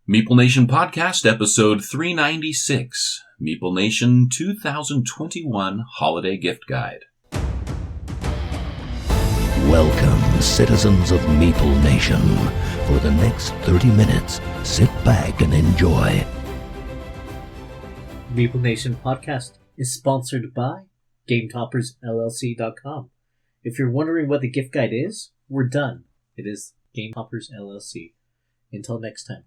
Meeple Nation Podcast, episode 396, Meeple Nation 2021 Holiday Gift Guide. Welcome, citizens of Meeple Nation. For the next 30 minutes, sit back and enjoy. Meeple Nation Podcast is sponsored by GameToppersLLC.com. If you're wondering what the gift guide is, we're done. It is Game Toppers LLC. Until next time.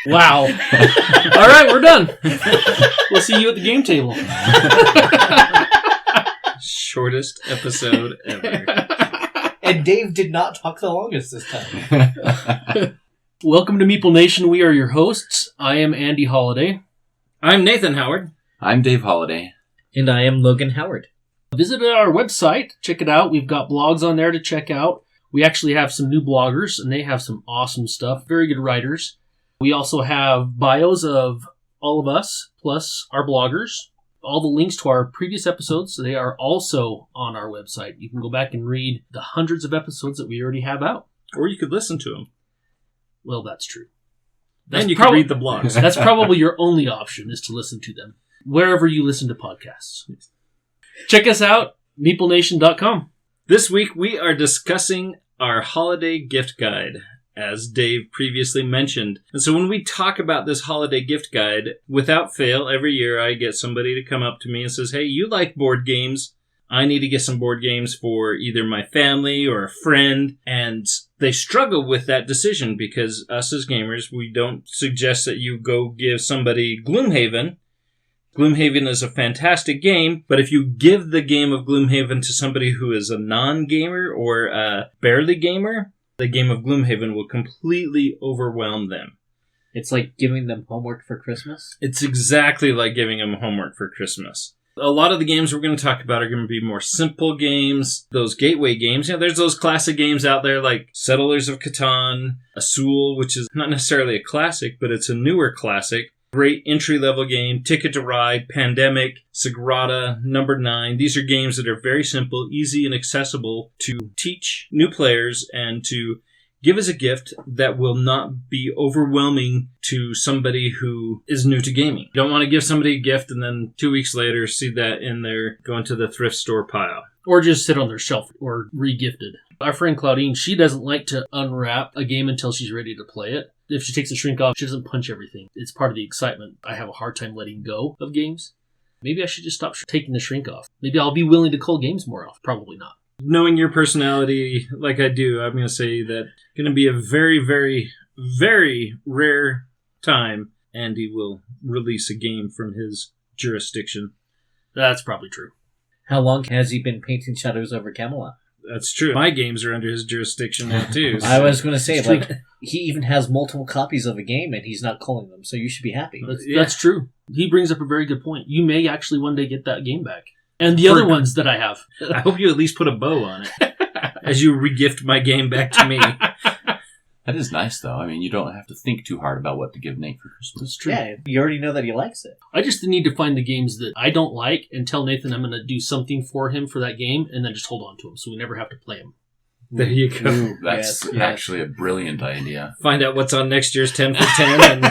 Wow. All right, we're done. We'll see you at the game table. Shortest episode ever. And Dave did not talk the longest this time. Welcome to Meeple Nation. We are your hosts. I am Andy Holliday. I'm Nathan Howard. I'm Dave Holliday. And I am Logan Howard. Visit our website. Check it out. We've got blogs on there to check out. We actually have some new bloggers, and they have some awesome stuff. Very good writers. We also have bios of all of us, plus our bloggers. All the links to our previous episodes, they are also on our website. You can go back and read the hundreds of episodes that we already have out. Or you could listen to them. Well, that's true. And you can read the blogs. That's probably your only option, is to listen to them, wherever you listen to podcasts. Check us out, meeplenation.com. This week we are discussing our holiday gift guide, as Dave previously mentioned. And so when we talk about this holiday gift guide, without fail, every year I get somebody to come up to me and says, hey, you like board games. I need to get some board games for either my family or a friend. And they struggle with that decision because us as gamers, we don't suggest that you go give somebody Gloomhaven. Gloomhaven is a fantastic game, but if you give the game of Gloomhaven to somebody who is a non-gamer or a barely gamer, the game of Gloomhaven will completely overwhelm them. It's like giving them homework for Christmas? It's exactly like giving them homework for Christmas. A lot of the games we're going to talk about are going to be more simple games, those gateway games. You know, there's those classic games out there like Settlers of Catan, Azul, which is not necessarily a classic, but it's a newer classic. Great entry-level game, Ticket to Ride, Pandemic, Sagrada, Number 9. These are games that are very simple, easy, and accessible to teach new players and to give as a gift that will not be overwhelming to somebody who is new to gaming. You don't want to give somebody a gift and then 2 weeks later see that in their going to the thrift store pile. Or just sit on their shelf or re-gifted. Our friend Claudine, she doesn't like to unwrap a game until she's ready to play it. If she takes the shrink off, she doesn't punch everything. It's part of the excitement. I have a hard time letting go of games. Maybe I should just stop taking the shrink off. Maybe I'll be willing to cull games more often. Probably not. Knowing your personality like I do, I'm going to say that it's going to be a very, very, very rare time Andy will release a game from his jurisdiction. That's probably true. How long has he been painting Shadows over Camelot? That's true. My games are under his jurisdiction now, too. So. I was going to say, like, he even has multiple copies of a game and he's not culling them, so you should be happy. That's true. He brings up a very good point. You may actually one day get that game back. And the other ones that I have. I hope you at least put a bow on it as you regift my game back to me. That is nice, though. I mean, you don't have to think too hard about what to give Nate for Christmas. That's true. Yeah, you already know that he likes it. I just need to find the games that I don't like and tell Nathan I'm going to do something for him for that game and then just hold on to him so we never have to play him. There you go. Ooh, that's actually a brilliant idea. Find out what's on next year's 10 for 10 and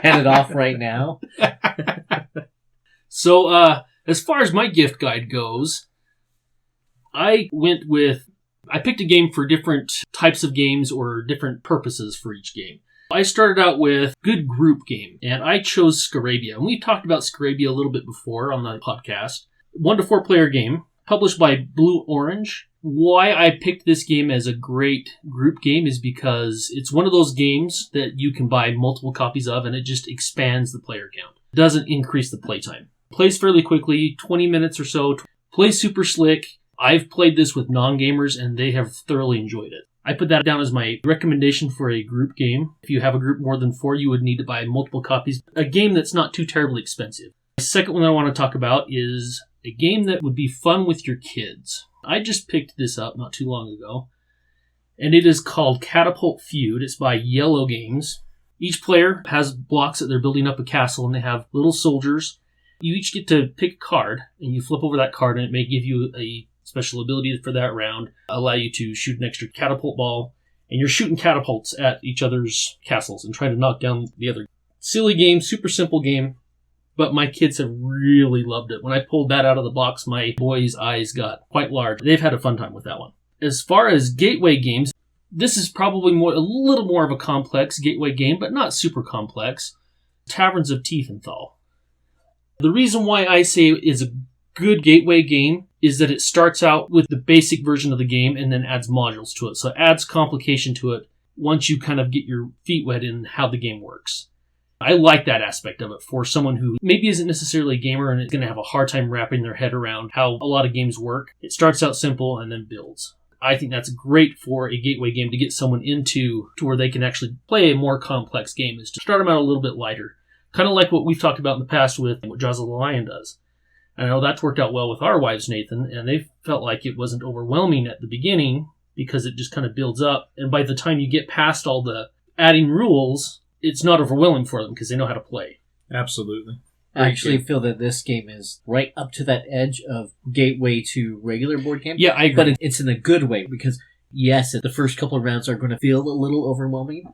hand it off right now. So, as far as my gift guide goes, I picked a game for different types of games or different purposes for each game. I started out with good group game, and I chose Scarabia. And we talked about Scarabia a little bit before on the podcast. 1 to 4 player game, published by Blue Orange. Why I picked this game as a great group game is because it's one of those games that you can buy multiple copies of, and it just expands the player count. It doesn't increase the playtime. Plays fairly quickly, 20 minutes or so. Plays super slick. I've played this with non-gamers, and they have thoroughly enjoyed it. I put that down as my recommendation for a group game. If you have a group more than 4, you would need to buy multiple copies. A game that's not too terribly expensive. The second one I want to talk about is a game that would be fun with your kids. I just picked this up not too long ago, and it is called Catapult Feud. It's by Yellow Games. Each player has blocks that they're building up a castle, and they have little soldiers. You each get to pick a card, and you flip over that card, and it may give you a special ability for that round, allow you to shoot an extra catapult ball, and you're shooting catapults at each other's castles and trying to knock down the other. Silly game, super simple game, but my kids have really loved it. When I pulled that out of the box, my boys' eyes got quite large. They've had a fun time with that one. As far as gateway games, this is probably a little more of a complex gateway game, but not super complex. Taverns of Tiefenthal. The reason why I say it is a good gateway game is that it starts out with the basic version of the game and then adds modules to it. So it adds complication to it once you kind of get your feet wet in how the game works. I like that aspect of it for someone who maybe isn't necessarily a gamer and is going to have a hard time wrapping their head around how a lot of games work. It starts out simple and then builds. I think that's great for a gateway game to get someone into to where they can actually play a more complex game, is to start them out a little bit lighter. Kind of like what we've talked about in the past with what Jaws of the Lion does. I know that's worked out well with our wives, Nathan, and they felt like it wasn't overwhelming at the beginning because it just kind of builds up. And by the time you get past all the adding rules, it's not overwhelming for them because they know how to play. Absolutely. I actually feel that this game is right up to that edge of gateway to regular board game. Yeah, I agree. But it's in a good way because, yes, the first couple of rounds are going to feel a little overwhelming,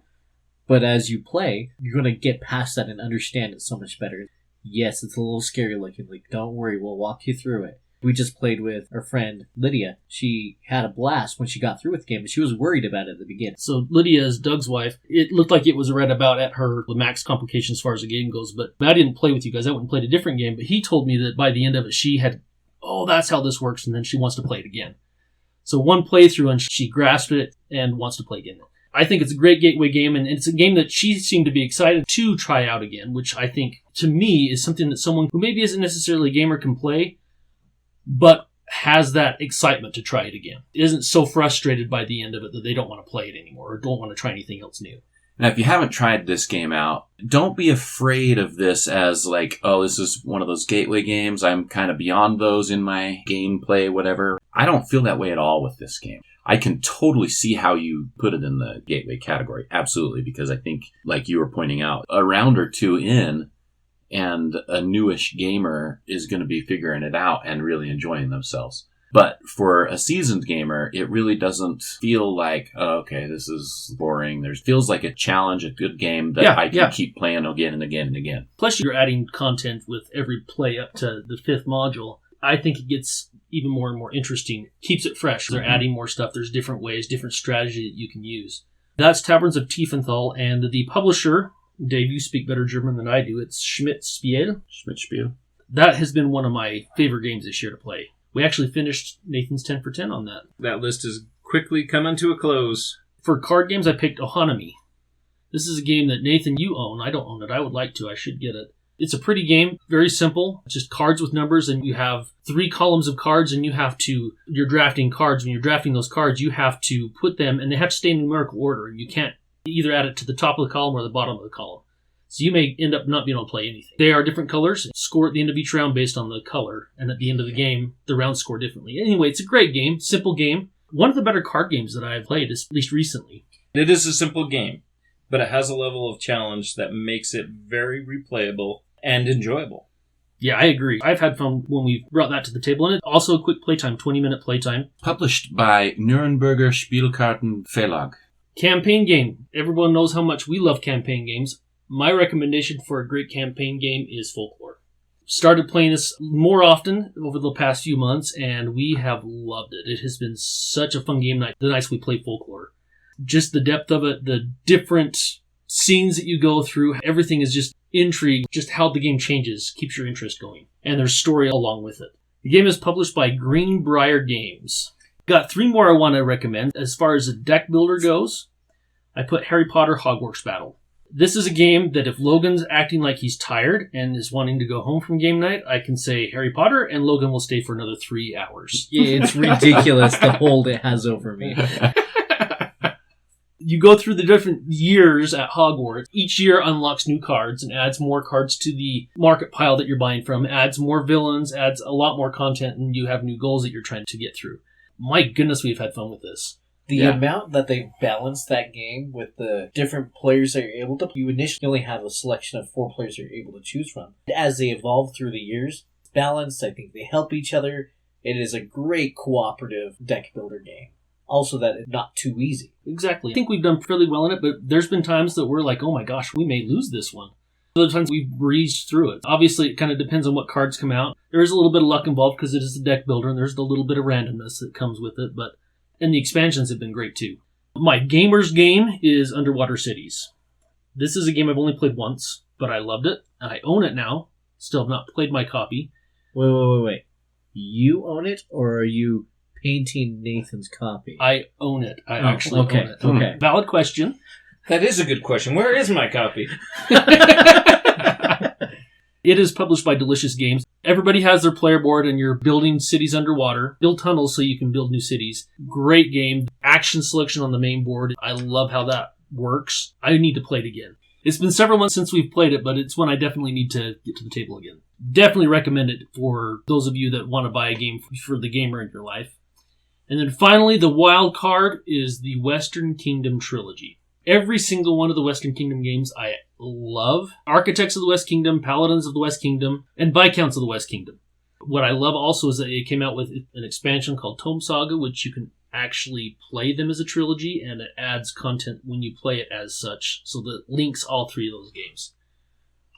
but as you play, you're going to get past that and understand it so much better. Yes, it's a little scary looking. Like, don't worry, we'll walk you through it. We just played with our friend Lydia. She had a blast when she got through with the game, but she was worried about it at the beginning. So Lydia is Doug's wife. It looked like it was right about at the max complication as far as the game goes, but I didn't play with you guys. I went and played a different game, but he told me that by the end of it, she had, that's how this works, and then she wants to play it again. So one playthrough, and she grasped it and wants to play again. I think it's a great gateway game, and it's a game that she seemed to be excited to try out again, which I think, to me, is something that someone who maybe isn't necessarily a gamer can play, but has that excitement to try it again. Isn't so frustrated by the end of it that they don't want to play it anymore or don't want to try anything else new. Now, if you haven't tried this game out, don't be afraid of this as like, this is one of those gateway games. I'm kind of beyond those in my gameplay, whatever. I don't feel that way at all with this game. I can totally see how you put it in the gateway category. Absolutely. Because I think, like you were pointing out, a round or two in, and a newish gamer is going to be figuring it out and really enjoying themselves. But for a seasoned gamer, it really doesn't feel like, this is boring. It feels like a challenge, a good game that I can keep playing again and again and again. Plus, you're adding content with every play up to the 5th module. I think it gets even more and more interesting. Keeps it fresh. They're adding more stuff. There's different ways, different strategy that you can use. That's Taverns of Tiefenthal, and the publisher, Dave, you speak better German than I do. It's Schmidt-Spiel. Schmidt-Spiel. That has been one of my favorite games this year to play. We actually finished Nathan's 10 for 10 on that. That list is quickly coming to a close. For card games, I picked Ohanami. This is a game that, Nathan, you own. I don't own it. I would like to. I should get it. It's a pretty game. Very simple. It's just cards with numbers, and you have 3 columns of cards, and you're drafting cards. When you're drafting those cards, you have to put them, and they have to stay in numerical order, and you can't either add it to the top of the column or the bottom of the column. So you may end up not being able to play anything. They are different colors. Score at the end of each round based on the color. And at the end of the game, the rounds score differently. Anyway, it's a great game. Simple game. One of the better card games that I've played, at least recently. It is a simple game, but it has a level of challenge that makes it very replayable and enjoyable. Yeah, I agree. I've had fun when we brought that to the table. And it's also a quick playtime, 20-minute playtime. Published by Nürnberger Spielkarten Verlag. Campaign game. Everyone knows how much we love campaign games. My recommendation for a great campaign game is Folklore. Started playing this more often over the past few months, and we have loved it. It has been such a fun game night the nights we play Folklore. Just the depth of it, the different scenes that you go through, everything is just intrigue. Just how the game changes keeps your interest going. And there's story along with it. The game is published by Greenbrier Games. Got 3 more I want to recommend. As far as a deck builder goes, I put Harry Potter Hogwarts Battle. This is a game that if Logan's acting like he's tired and is wanting to go home from game night, I can say Harry Potter, and Logan will stay for another 3 hours. Yeah, it's ridiculous the hold it has over me. You go through the different years at Hogwarts. Each year unlocks new cards and adds more cards to the market pile that you're buying from, adds more villains, adds a lot more content, and you have new goals that you're trying to get through. My goodness, we've had fun with this. The amount that they balanced that game with the different players that you're able to... You initially only have a selection of 4 players that you're able to choose from. As they evolve through the years, it's balanced. I think they help each other. It is a great cooperative deck builder game. also that it's not too easy. Exactly. I think we've done fairly well in it, but there's been times that we're like, oh my gosh, we may lose this one. Other times we've breezed through it. Obviously, it kind of depends on what cards come out. There is a little bit of luck involved because it is a deck builder, and there's a little bit of randomness that comes with it. And the expansions have been great too. My gamer's game is Underwater Cities. This is a game I've only played once, but I loved it, and I own it now. Still have not played my copy. Wait. You own it, or are you painting Nathan's copy? I own it. I actually own it. Okay. Valid question. That is a good question. Where is my copy? It is published by Delicious Games. Everybody has their player board and you're building cities underwater. Build tunnels so you can build new cities. Great game. Action selection on the main board. I love how that works. I need to play it again. It's been several months since we've played it, but it's one I definitely need to get to the table again. Definitely recommend it for those of you that want to buy a game for the gamer in your life. And then finally, the wild card is the Western Kingdom trilogy. Every single one of the Western Kingdom games I love. Architects of the West Kingdom, Paladins of the West Kingdom, and Viscounts of the West Kingdom. What I love also is that it came out with an expansion called Tome Saga, which you can actually play them as a trilogy, and it adds content when you play it as such, so that links all three of those games.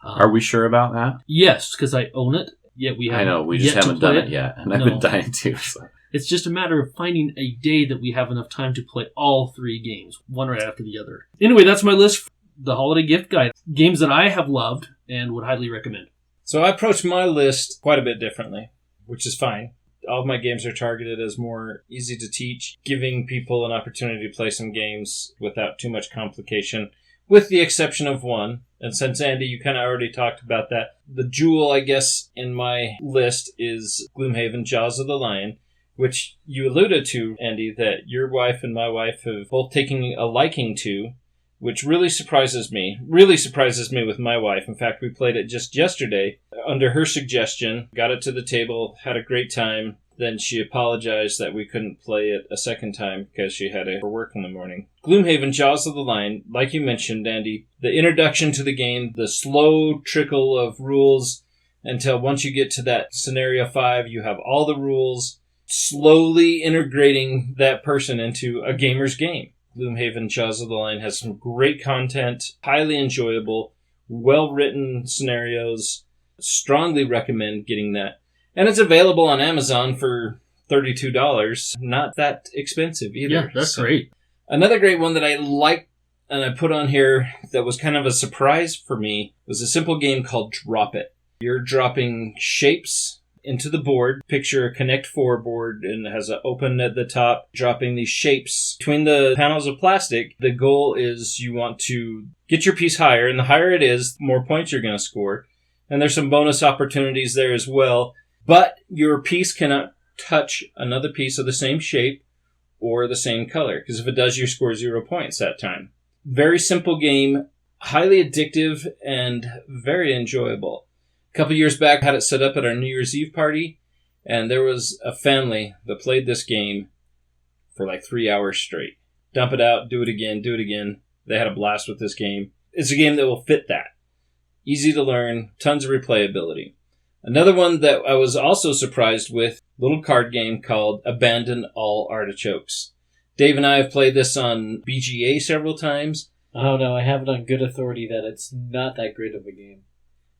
Are we sure about that? Yes, because I own it. Yet we haven't. I know, we just haven't done it yet, and I've been dying to. So. It's just a matter of finding a day that we have enough time to play all three games, one right after the other. Anyway, that's my list for the holiday gift guide. Games that I have loved and would highly recommend. So I approach my list quite a bit differently, which is fine. All of my games are targeted as more easy to teach, giving people an opportunity to play some games without too much complication, with the exception of one. And since, Andy, you kind of already talked about that, the jewel, I guess, in my list is Gloomhaven Jaws of the Lion, which you alluded to, Andy, that your wife and my wife have both taken a liking to, which really surprises me with my wife. In fact, we played it just yesterday under her suggestion, got it to the table, had a great time. Then she apologized that we couldn't play it a second time because she had to for work in the morning. Gloomhaven Jaws of the Lion, like you mentioned, Andy, the introduction to the game, the slow trickle of rules until once you get to that scenario 5, you have all the rules, slowly integrating that person into a gamer's game. Gloomhaven Jaws of the Lion has some great content, highly enjoyable, well-written scenarios. Strongly recommend getting that. And it's available on Amazon for $32. Not that expensive either. Yeah, that's great. Another great one that I like and I put on here that was kind of a surprise for me was a simple game called Drop It. You're dropping shapes into the board. Picture a Connect 4 board and it has an open at the top, dropping these shapes between the panels of plastic. The goal is you want to get your piece higher, and the higher it is, the more points you're going to score. And there's some bonus opportunities there as well. But your piece cannot touch another piece of the same shape or the same color, because if it does, you score 0 points that time. Very simple game, highly addictive, and very enjoyable. A couple years back, I had it set up at our New Year's Eve party, and there was a family that played this game for like 3 hours straight. Dump it out, do it again, do it again. They had a blast with this game. It's a game that will fit that. Easy to learn, tons of replayability. Another one that I was also surprised with, little card game called Abandon All Artichokes. Dave and I have played this on BGA several times. Oh no, I have it on good authority that it's not that great of a game.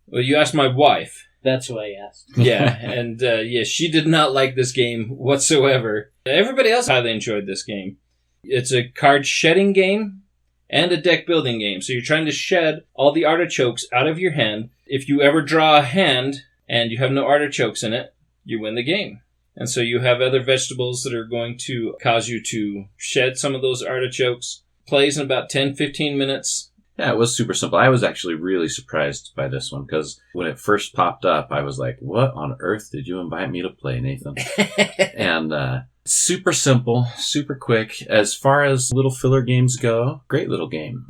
Well, you asked my wife. That's who I asked. Yeah, and she did not like this game whatsoever. Everybody else highly enjoyed this game. It's a card shedding game and a deck building game. So you're trying to shed all the artichokes out of your hand. If you ever draw a hand and you have no artichokes in it, you win the game. And so you have other vegetables that are going to cause you to shed some of those artichokes. Plays in about 10-15 minutes. Yeah, it was super simple. I was actually really surprised by this one because when it first popped up, I was like, what on earth did you invite me to play, Nathan? And super simple, super quick. As far as little filler games go, great little game.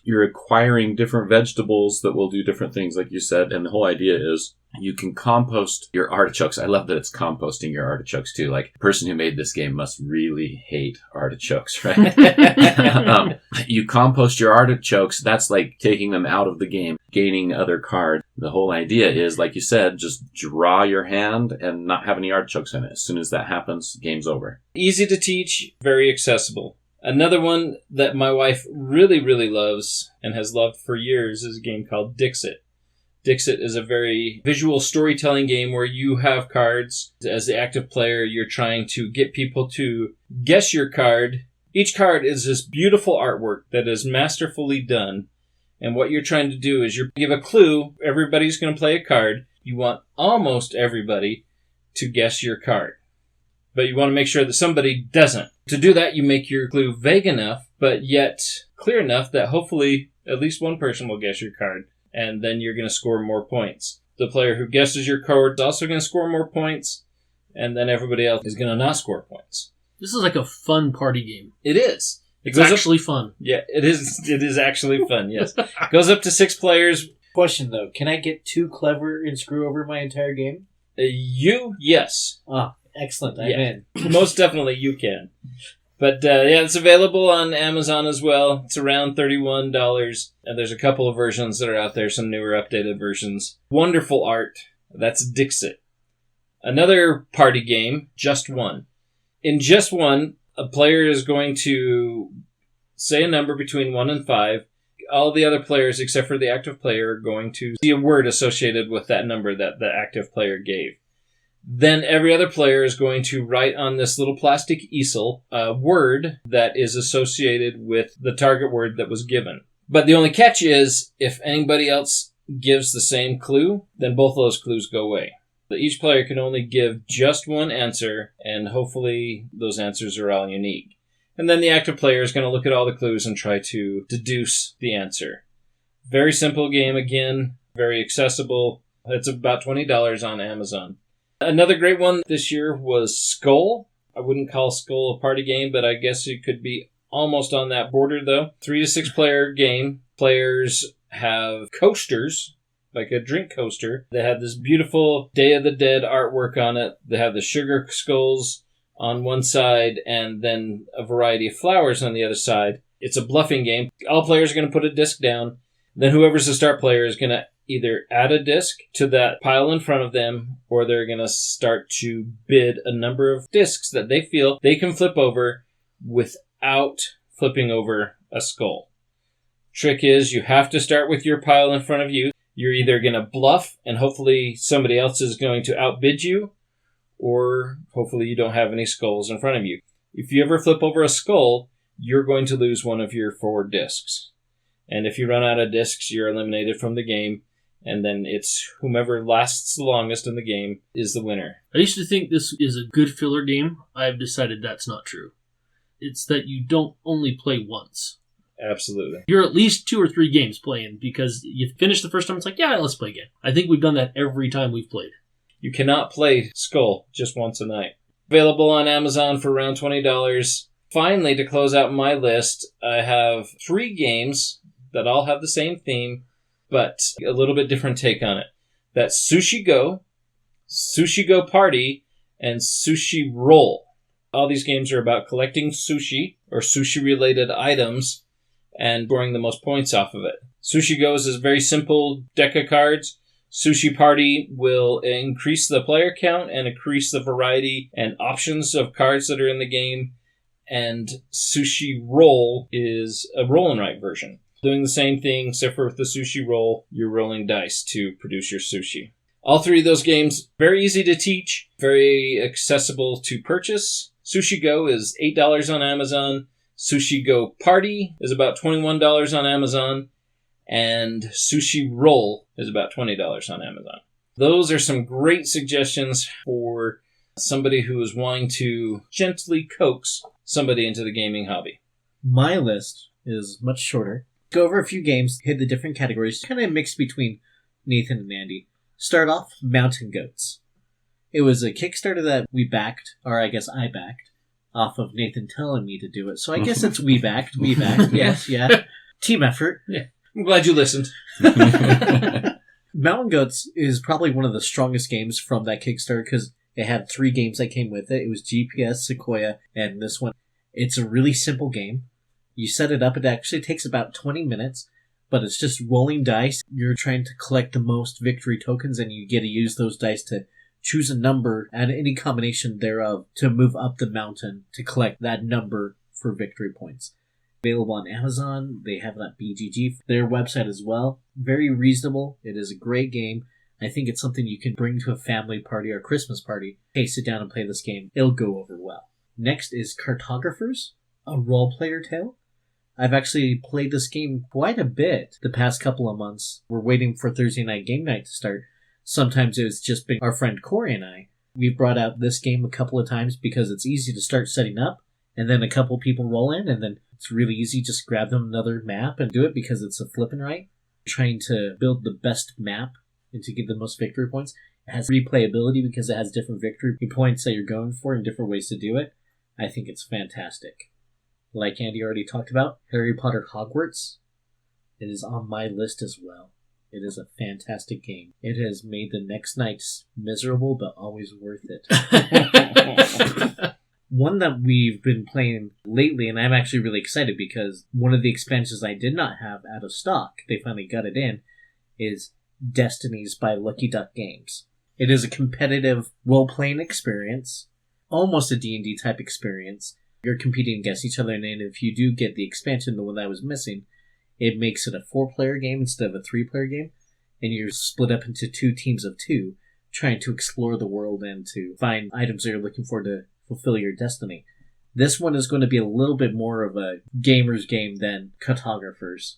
You're acquiring different vegetables that will do different things, like you said. And the whole idea is You can compost your artichokes. I love that it's composting your artichokes too. Like, the person who made this game must really hate artichokes, right? You compost your artichokes. That's like taking them out of the game, gaining other cards. The whole idea is, like you said, just draw your hand and not have any artichokes in it. As soon as that happens, game's over. Easy to teach, very accessible. Another one that my wife really, really loves and has loved for years is a game called Dixit. Dixit is a very visual storytelling game where you have cards. As the active player, you're trying to get people to guess your card. Each card is this beautiful artwork that is masterfully done. And what you're trying to do is you give a clue. Everybody's going to play a card. You want almost everybody to guess your card. But you want to make sure that somebody doesn't. To do that, you make your clue vague enough, but yet clear enough that hopefully at least one person will guess your card. And then you're going to score more points. The player who guesses your card is also going to score more points, and then everybody else is going to not score points. This is like a fun party game. It is. It's actually fun. Yeah, it is. It is actually fun, yes. Goes up to 6 players. Question, though. Can I get too clever and screw over my entire game? Yes. Ah, excellent. I'm Yeah. in. Most definitely you can. But yeah, it's available on Amazon as well. It's around $31. And there's a couple of versions that are out there, some newer updated versions. Wonderful art. That's Dixit. Another party game, Just One. In Just One, a player is going to say a number between 1 and 5. All the other players, except for the active player, are going to see a word associated with that number that the active player gave. Then every other player is going to write on this little plastic easel a word that is associated with the target word that was given. But the only catch is, if anybody else gives the same clue, then both of those clues go away. Each player can only give just one answer, and hopefully those answers are all unique. And then the active player is going to look at all the clues and try to deduce the answer. Very simple game, again, very accessible. It's about $20 on Amazon. Another great one this year was Skull. I wouldn't call Skull a party game, but I guess it could be almost on that border, though. 3 to 6 player game. Players have coasters, like a drink coaster. They have this beautiful Day of the Dead artwork on it. They have the sugar skulls on one side and then a variety of flowers on the other side. It's a bluffing game. All players are going to put a disc down. Then whoever's the start player is going to either add a disc to that pile in front of them, or they're going to start to bid a number of discs that they feel they can flip over without flipping over a skull. Trick is, you have to start with your pile in front of you. You're either going to bluff, and hopefully somebody else is going to outbid you, or hopefully you don't have any skulls in front of you. If you ever flip over a skull, you're going to lose one of your 4 discs. And if you run out of discs, you're eliminated from the game. And then it's whomever lasts the longest in the game is the winner. I used to think this is a good filler game. I've decided that's not true. It's that you don't only play once. Absolutely. You're at least 2 or 3 games playing, because you finish the first time, it's like, yeah, let's play again. I think we've done that every time we've played. You cannot play Skull just once a night. Available on Amazon for around $20. Finally, to close out my list, I have 3 games that all have the same theme, but a little bit different take on it. That's Sushi Go Party, and Sushi Roll. All these games are about collecting sushi or sushi-related items and scoring the most points off of it. Sushi Go is a very simple deck of cards. Sushi Party will increase the player count and increase the variety and options of cards that are in the game. And Sushi Roll is a roll and write version. Doing the same thing, except for with the Sushi Roll, you're rolling dice to produce your sushi. All 3 of those games, very easy to teach, very accessible to purchase. Sushi Go is $8 on Amazon. Sushi Go Party is about $21 on Amazon. And Sushi Roll is about $20 on Amazon. Those are some great suggestions for somebody who is wanting to gently coax somebody into the gaming hobby. My list is much shorter. Go over a few games, hit the different categories, kind of mixed between Nathan and Andy. Start off, Mountain Goats. It was a Kickstarter that we backed, or I guess I backed, off of Nathan telling me to do it. So I guess it's we backed, yes, yeah. Team effort. Yeah. I'm glad you listened. Mountain Goats is probably one of the strongest games from that Kickstarter because it had 3 games that came with it. It was GPS, Sequoia, and this one. It's a really simple game. You set it up, it actually takes about 20 minutes, but it's just rolling dice. You're trying to collect the most victory tokens, and you get to use those dice to choose a number and any combination thereof to move up the mountain to collect that number for victory points. Available on Amazon. They have it at BGG, their website as well. Very reasonable. It is a great game. I think it's something you can bring to a family party or Christmas party. Hey, sit down and play this game. It'll go over well. Next is Cartographers, a role-player tale. I've actually played this game quite a bit the past couple of months. We're waiting for Thursday night game night to start. Sometimes it's just been our friend Corey and I. We've brought out this game a couple of times because it's easy to start setting up, and then a couple people roll in, and then it's really easy. Just grab them another map and do it because it's a flipping right. Trying to build the best map and to get the most victory points. It has replayability because it has different victory points that you're going for and different ways to do it. I think it's fantastic. Like Andy already talked about, Harry Potter Hogwarts. It is on my list as well. It is a fantastic game. It has made the next nights miserable, but always worth it. One that we've been playing lately, and I'm actually really excited because one of the expansions I did not have out of stock, they finally got it in, is Destinies by Lucky Duck Games. It is a competitive role-playing experience, almost a D&D type experience. You're competing against each other, and if you do get the expansion, the one that was missing, it makes it a 4-player game instead of a 3-player game, and you're split up into 2 teams of 2, trying to explore the world and to find items that you're looking for to fulfill your destiny. This one is going to be a little bit more of a gamer's game than Cartographers.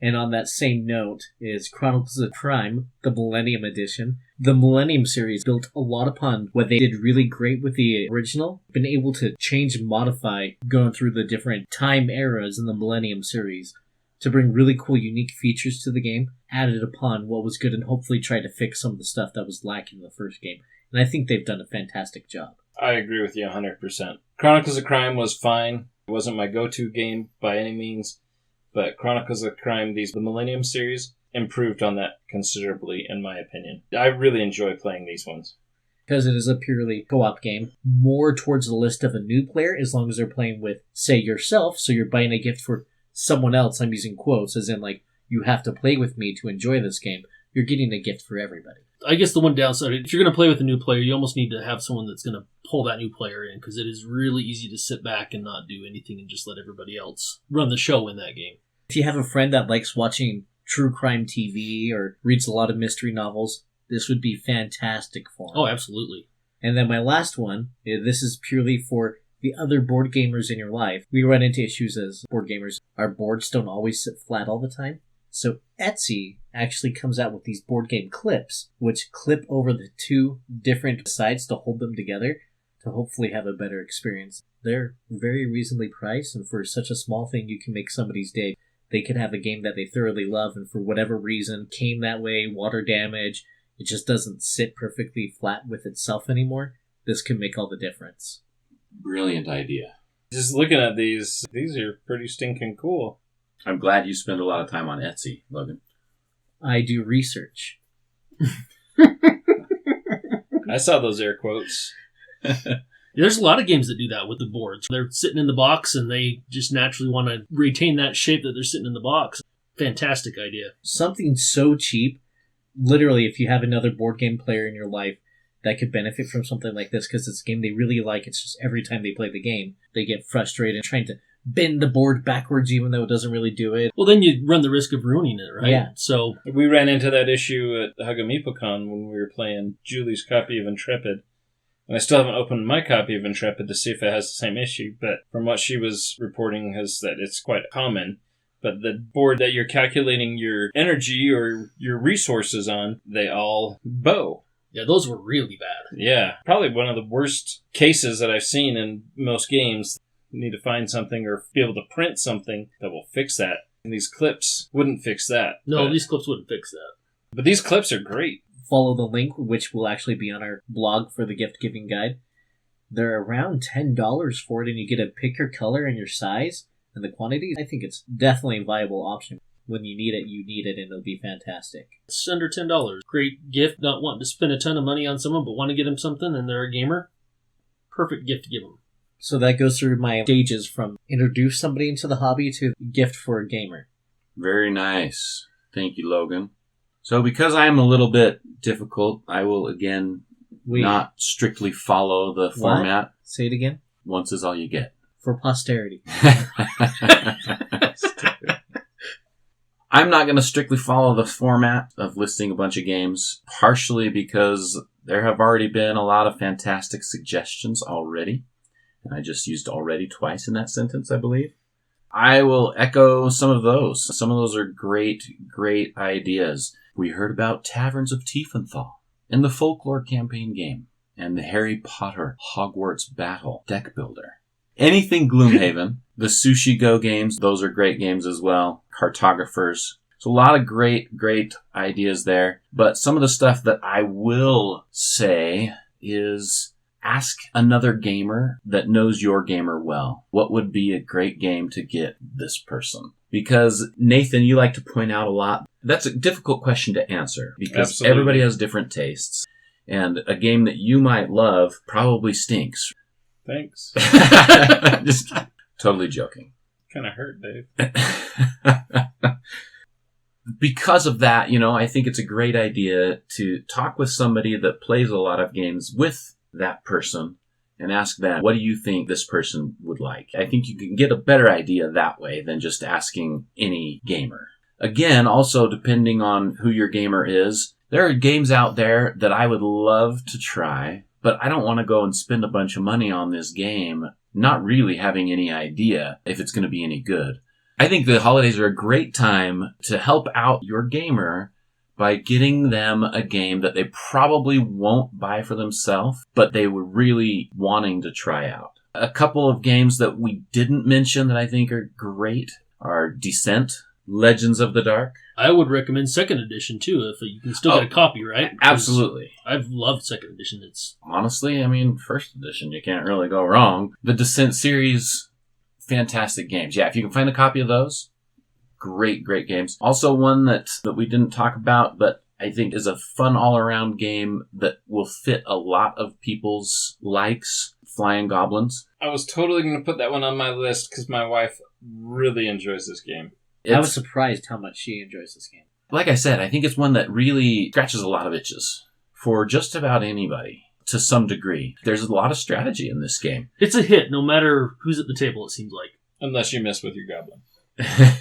And on that same note is Chronicles of Crime, the Millennium Edition. The Millennium series built a lot upon what they did really great with the original. Been able to change and modify going through the different time eras in the Millennium series to bring really cool, unique features to the game, added upon what was good and hopefully try to fix some of the stuff that was lacking in the first game. And I think they've done a fantastic job. I agree with you 100%. Chronicles of Crime was fine. It wasn't my go-to game by any means. But Chronicles of Crime, the Millennium series, improved on that considerably, in my opinion. I really enjoy playing these ones. Because it is a purely co-op game, more towards the list of a new player, as long as they're playing with, say, yourself, so you're buying a gift for someone else. I'm using quotes, as in, like, you have to play with me to enjoy this game. You're getting a gift for everybody. I guess the one downside, if you're going to play with a new player, you almost need to have someone that's going to pull that new player in, because it is really easy to sit back and not do anything and just let everybody else run the show in that game. If you have a friend that likes watching true crime TV or reads a lot of mystery novels, this would be fantastic for them. Oh, absolutely. And then my last one, this is purely for the other board gamers in your life. We run into issues as board gamers. Our boards don't always sit flat all the time. So Etsy actually comes out with these board game clips, which clip over the 2 different sides to hold them together to hopefully have a better experience. They're very reasonably priced, and for such a small thing, you can make somebody's day. They could have a game that they thoroughly love, and for whatever reason came that way, water damage, it just doesn't sit perfectly flat with itself anymore. This can make all the difference. Brilliant idea. Just looking at these are pretty stinking cool. I'm glad you spend a lot of time on Etsy, Logan. I do research. I saw those air quotes. There's a lot of games that do that with the boards. They're sitting in the box and they just naturally want to retain that shape that they're sitting in the box. Fantastic idea. Something so cheap, literally, if you have another board game player in your life that could benefit from something like this, because it's a game they really like, it's just every time they play the game, they get frustrated trying to bend the board backwards even though it doesn't really do it. Well, then you run the risk of ruining it, right? Yeah. So We ran into that issue at Hug a MeepleCon when we were playing Julie's copy of Intrepid. And I still haven't opened my copy of Intrepid to see if it has the same issue, but from what she was reporting is that it's quite common. But the board that you're calculating your energy or your resources on, they all bow. yeah, those were really bad. Yeah, probably one of the worst cases that I've seen in most games. You need to find something or be able to print something that will fix that. And these clips wouldn't fix that. No, these clips wouldn't fix that. But these clips are great. Follow the link, which will actually be on our blog for the gift giving guide. They're around $10 for it, and you get to pick your color and your size and the quantity. I think it's definitely a viable option. when you need it, and it'll be fantastic. It's under $10. Great gift, not wanting to spend a ton of money on someone, but want to get them something and they're a gamer. Perfect gift to give them. So that goes through my stages from introduce somebody into the hobby to gift for a gamer. Very nice. Thank you, Logan. So because I'm a little bit difficult, I will again not strictly follow the format. Say it again. Once is all you get. For posterity. I'm not going to strictly follow the format of listing a bunch of games, partially because there have already been a lot of fantastic suggestions already. And I just used already twice in that sentence, I believe. I will echo some of those. Some of those are great, great ideas. We heard about Taverns of Tiefenthal and the Folklore campaign game and the Harry Potter Hogwarts Battle deck builder. Anything Gloomhaven, the Sushi Go games, those are great games as well. Cartographers. So a lot of great, great ideas there. But some of the stuff that I will say is ask another gamer that knows your gamer well. What would be a great game to get this person? Because, Nathan, you like to point out a lot. That's a difficult question to answer because Absolutely. Everybody has different tastes. And a game that you might love probably stinks. Thanks. Just totally joking. Kind of hurt, Dave. Because of that, I think it's a great idea to talk with somebody that plays a lot of games with that person and ask them, what do you think this person would like? I think you can get a better idea that way than just asking any gamer. Again, also depending on who your gamer is, there are games out there that I would love to try, but I don't want to go and spend a bunch of money on this game, not really having any idea if it's going to be any good. I think the holidays are a great time to help out your gamer by getting them a game that they probably won't buy for themselves, but they were really wanting to try out. A couple of games that we didn't mention that I think are great are Descent, Legends of the Dark. I would recommend 2nd edition too, if you can still get a copy, right? Absolutely. I've loved 2nd edition. It's honestly, 1st edition, you can't really go wrong. The Descent series, fantastic games. Yeah, if you can find a copy of those, great, great games. Also one that we didn't talk about, but I think is a fun all-around game that will fit a lot of people's likes, Flying Goblins. I was totally going to put that one on my list because my wife really enjoys this game. I was surprised how much she enjoys this game. Like I said, I think it's one that really scratches a lot of itches for just about anybody to some degree. There's a lot of strategy in this game. It's a hit no matter who's at the table, it seems like. Unless you mess with your goblin.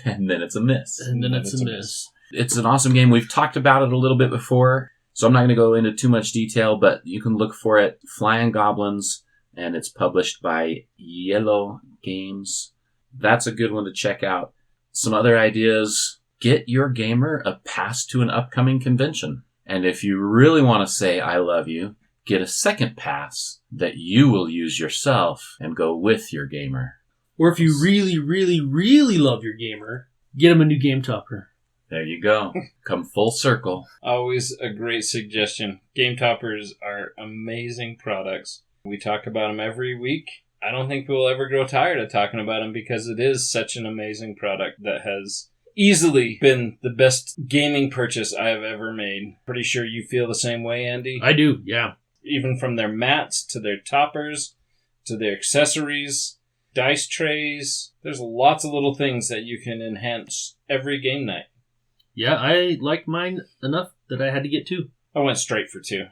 And then it's a miss. And then it's a miss. It's an awesome game. We've talked about it a little bit before, so I'm not going to go into too much detail, but you can look for it, Flying Goblins, and it's published by Yellow Games. That's a good one to check out. Some other ideas, get your gamer a pass to an upcoming convention. And if you really want to say I love you, get a second pass that you will use yourself and go with your gamer. Or if you really, really, really love your gamer, get him a new game topper. There you go. Come full circle. Always a great suggestion. Game toppers are amazing products. We talk about them every week. I don't think we'll ever grow tired of talking about them because it is such an amazing product that has easily been the best gaming purchase I have ever made. Pretty sure you feel the same way, Andy? I do, yeah. Even from their mats to their toppers to their accessories, dice trays. There's lots of little things that you can enhance every game night. Yeah, I liked mine enough that I had to get 2. I went straight for 2.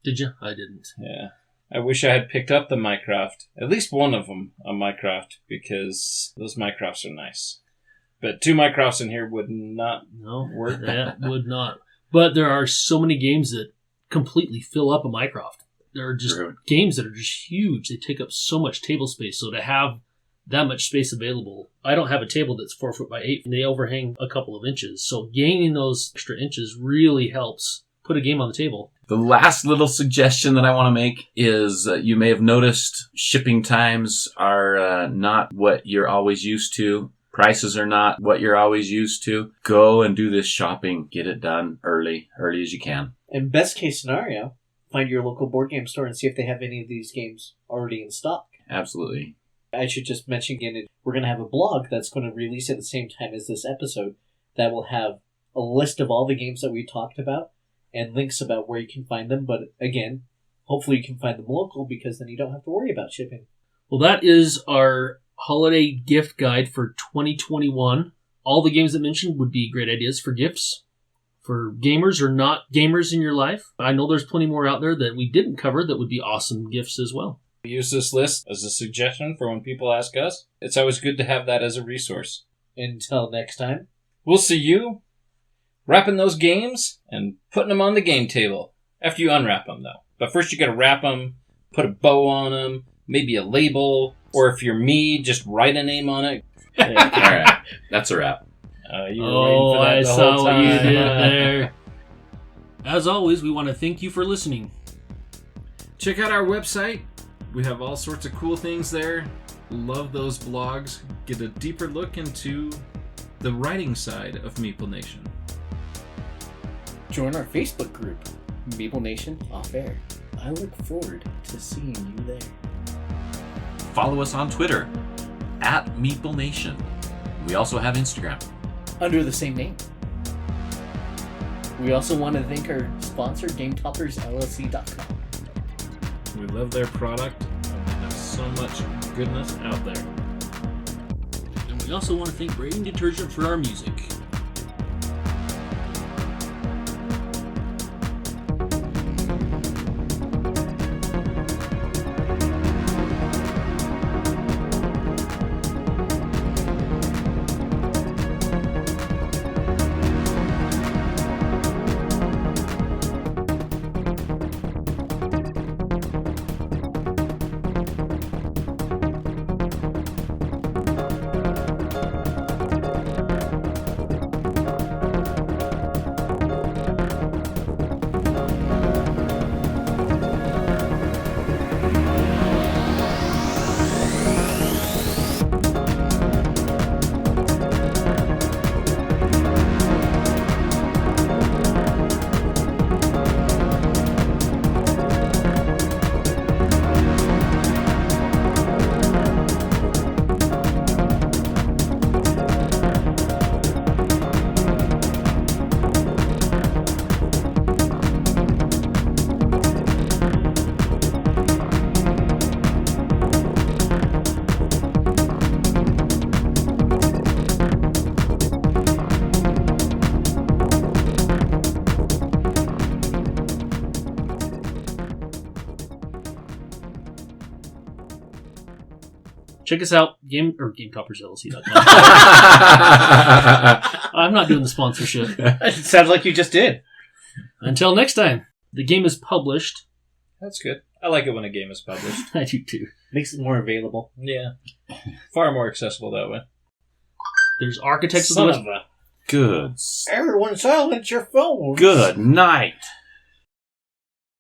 Did you? I didn't. Yeah. I wish I had picked up the Minecraft, at least one of them on Minecraft, because those Minecrafts are nice. But 2 Minecrafts in here would not work. That would not. But there are so many games that completely fill up a Minecraft. There are just games that are just huge. They take up so much table space. So to have that much space available, I don't have a table that's 4 foot by 8, and they overhang a couple of inches. So gaining those extra inches really helps put a game on the table. The last little suggestion that I want to make is you may have noticed shipping times are not what you're always used to. Prices are not what you're always used to. Go and do this shopping. Get it done early as you can. And best case scenario, find your local board game store and see if they have any of these games already in stock. Absolutely. I should just mention again, we're going to have a blog that's going to release at the same time as this episode that will have a list of all the games that we talked about and links about where you can find them. But again, hopefully you can find them local because then you don't have to worry about shipping. Well, that is our holiday gift guide for 2021. All the games that mentioned would be great ideas for gifts for gamers or not gamers in your life. I know there's plenty more out there that we didn't cover that would be awesome gifts as well. We use this list as a suggestion for when people ask us. It's always good to have that as a resource. Until next time, we'll see you wrapping those games and putting them on the game table. After you unwrap them, though. But first you gotta wrap them, put a bow on them, maybe a label, or if you're me, just write a name on it. All right, that's a wrap. You were waiting for that I the saw whole what time. you did there. As always, we want to thank you for listening. Check out our website. We have all sorts of cool things there. Love those blogs. Get a deeper look into the writing side of Meeple Nation. Join our Facebook group, Meeple Nation Off Air. I look forward to seeing you there. Follow us on Twitter @Meeple Nation. We also have Instagram. Under the same name. We also want to thank our sponsor, GameToppersLLC.com. We love their product, and they have so much goodness out there. And we also want to thank Braden Detergent for our music. Check us out, GameToppersLLC.com. I'm not doing the sponsorship. it sounds like you just did. Until next time, the game is published. That's good. I like it when a game is published. I do too. Makes it more available. Yeah. Far more accessible that way. There's Architects Son of of the West. a... Good. Everyone silence your phone. Good night.